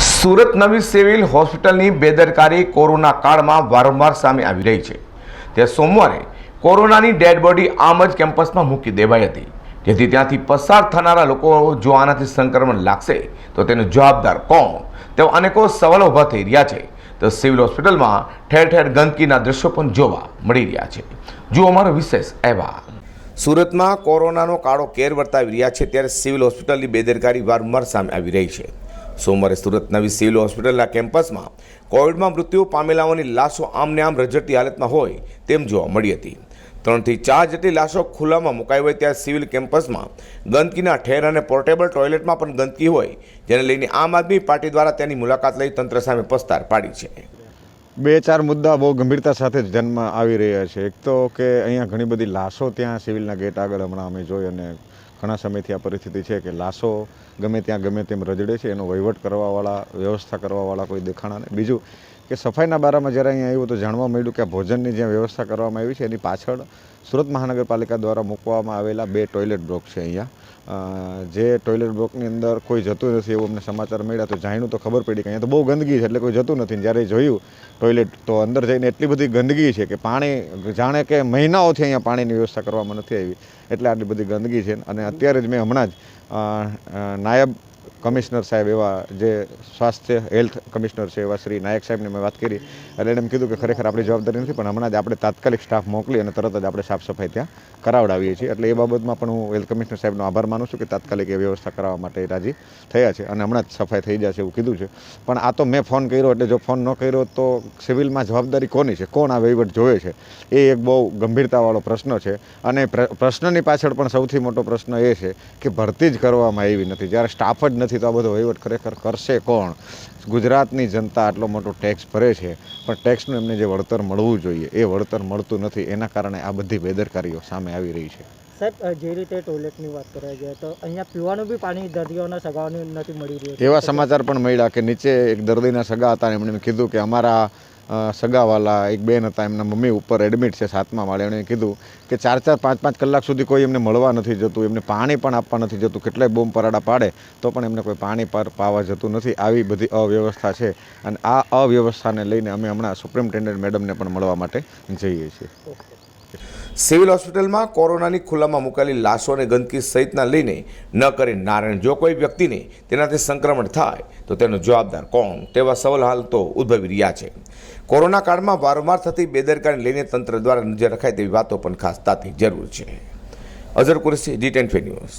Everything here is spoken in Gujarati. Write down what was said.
સુરત નવી સિવિલ હોસ્પિટલની બેદરકારી કોરોના કાળમાં વારંવાર સામે આવી રહી છે। ત્યાં સોમવારે કોરોનાની ડેડ બોડી આમ જ કેમ્પસમાં મૂકી દેવાઈ હતી, જેથી ત્યાંથી પસાર થનારા લોકો જો આનાથી સંક્રમણ લાગશે તો તેનો જવાબદાર કોણ, તેવા અનેકો સવાલો ઊભા થઈ રહ્યા છે। તો સિવિલ હોસ્પિટલમાં ઠેર ઠેર ગંદકીના દ્રશ્યો પણ જોવા મળી રહ્યા છે। જુઓ અમારો વિશેષ અહેવાલ। સુરતમાં કોરોનાનો કાળો કેર વર્તાવી રહ્યા છે, ત્યારે સિવિલ હોસ્પિટલની બેદરકારી વારંવાર સામે આવી રહી છે। સોમવારે સુરત નવી સિવિલ હોસ્પિટલના કેમ્પસમાં કોવિડમાં મૃત્યુ પામેલાઓની લાશો આમને આમ રઝળતી હાલતમાં હોય તેમ જોવા મળી હતી। 3 થી 4 જેટલી લાશો ખુલ્લામાં મુકાઈ હોય ત્યારે સિવિલ કેમ્પસમાં ગંદકીના ઠેર અને પોર્ટેબલ ટોયલેટમાં પણ ગંદકી હોય, જેને લઈને આમ આદમી પાર્ટી દ્વારા તેની મુલાકાત લઈ તંત્ર સામે પસ્તાર પાડી છે। બે ચાર મુદ્દા બહુ ગંભીરતા સાથે જ ધ્યાનમાં આવી રહ્યા છે। એક તો કે અહીંયા ઘણી બધી લાશો ત્યાં સિવિલના ગેટ આગળ હમણાં અમે જોઈ, અને ઘણા સમયથી આ પરિસ્થિતિ છે કે લાશો ગમે ત્યાં ગમે તેમ રજડે છે, એનો વહીવટ કરવાવાળા, વ્યવસ્થા કરવાવાળા કોઈ દેખાણા નહીં। બીજું કે સફાઈના બારામાં જ્યારે અહીંયા આવ્યું તો જાણવા મળ્યું કે ભોજનની જ્યાં વ્યવસ્થા કરવામાં આવી છે એની પાછળ સુરત મહાનગરપાલિકા દ્વારા મૂકવામાં આવેલા 2 ટોયલેટ બ્લોક છે અહીંયા, જે ટોયલેટ બ્લોકની અંદર કોઈ જતું નથી એવું અમને સમાચાર મળ્યા। તો જાણ્યું તો ખબર પડી કે અહીંયા તો બહુ ગંદકી છે એટલે કોઈ જતું નથી। જ્યારે જોયું ટોયલેટ તો અંદર જઈને એટલી બધી ગંદકી છે કે પાણી જાણે કે મહિનાઓથી અહીંયા પાણીની વ્યવસ્થા કરવામાં નથી આવી, એટલે આટલી બધી ગંદકી છે। અને અત્યારે જ મેં હમણાં જ નાયબ કમિશનર સાહેબ એવા જે સ્વાસ્થ્ય હેલ્થ કમિશનર છે એવા શ્રી નાયક સાહેબને મેં વાત કરી, એટલે એને એમ કીધું કે ખરેખર આપણી જવાબદારી નથી, પણ હમણાં જ આપણે તાત્કાલિક સ્ટાફ મોકલી અને તરત જ આપણે સાફ સફાઈ ત્યાં કરાવડાવીએ છીએ। એટલે એ બાબતમાં પણ હું હેલ્થ કમિશનર સાહેબનો આભાર માનું છું કે તાત્કાલિક એ વ્યવસ્થા કરાવવા માટે રાજી થયા છે અને હમણાં જ સફાઈ થઈ જશે એવું કીધું છે। પણ આ તો મેં ફોન કર્યો, એટલે જો ફોન ન કર્યો તો સિવિલમાં જવાબદારી કોની છે, કોણ આ વહીવટ જોવે છે, એ એક બહુ ગંભીરતાવાળો પ્રશ્ન છે। અને પ્રશ્નની પાછળ પણ સૌથી મોટો પ્રશ્ન એ છે કે ભરતી જ કરવામાં આવી નથી। જ્યારે સ્ટાફ જ નથી તો આ બધો વહીવટ ખરેખર કરશે કોણ? ગુજરાતની જનતા આટલો મોટો ટેક્સ ભરે છે, પણ ટેક્સનું એમને જે વળતર મળવું જોઈએ એ વળતર મળતું નથી, એના કારણે આ બધી બેદરકારીઓ સામે આવી રહી છે। સાહેબ, જે રીતે ટોયલેટની વાત કરાઈ જાય તો અહીંયા પીવાનું બી પાણી દર્દીઓના સગાઓને નથી મળી રહ્યું। એવા સમાચાર પણ મળ્યા કે નીચે એક દર્દીના સગા હતા, એમણે કીધું કે અમારા સગાવાલા એક બેન હતા, એમના મમ્મી ઉપર એડમિટ છે 7મા માળે, એમણે કીધું કે 4-4, 5-5 કલાક સુધી કોઈ એમને મળવા નથી જતું, એમને પાણી પણ આપવા નથી જતું, કેટલાય બોમ્બ પરાડા પાડે તો પણ એમને કોઈ પાણી પાવા જતું નથી। આવી બધી અવ્યવસ્થા છે અને આ અવ્યવસ્થાને લઈને અમે હમણાં સુપ્રિન્ટેન્ડન્ટ મેડમને પણ મળવા માટે જઈએ છીએ। સિવિલ હોસ્પિટલમાં કોરોનાની ખુલ્લામાં મુકાયેલી લાશો અને ગંદકી સહિતના લઈને ન કરે નારાયણ, જો કોઈ વ્યક્તિને તેનાથી સંક્રમણ થાય તો તેનો જવાબદાર કોણ, તેવા સવાલ હાલ તો ઉદ્ભવી રહ્યા છે। કોરોના કાળમાં વારંવાર થતી બેદરકારીને લઈને તંત્ર દ્વારા નજર રખાય તેવી વાતો પણ ખાસ તાતી જરૂર છે। Azhar Qureshi, D10 news.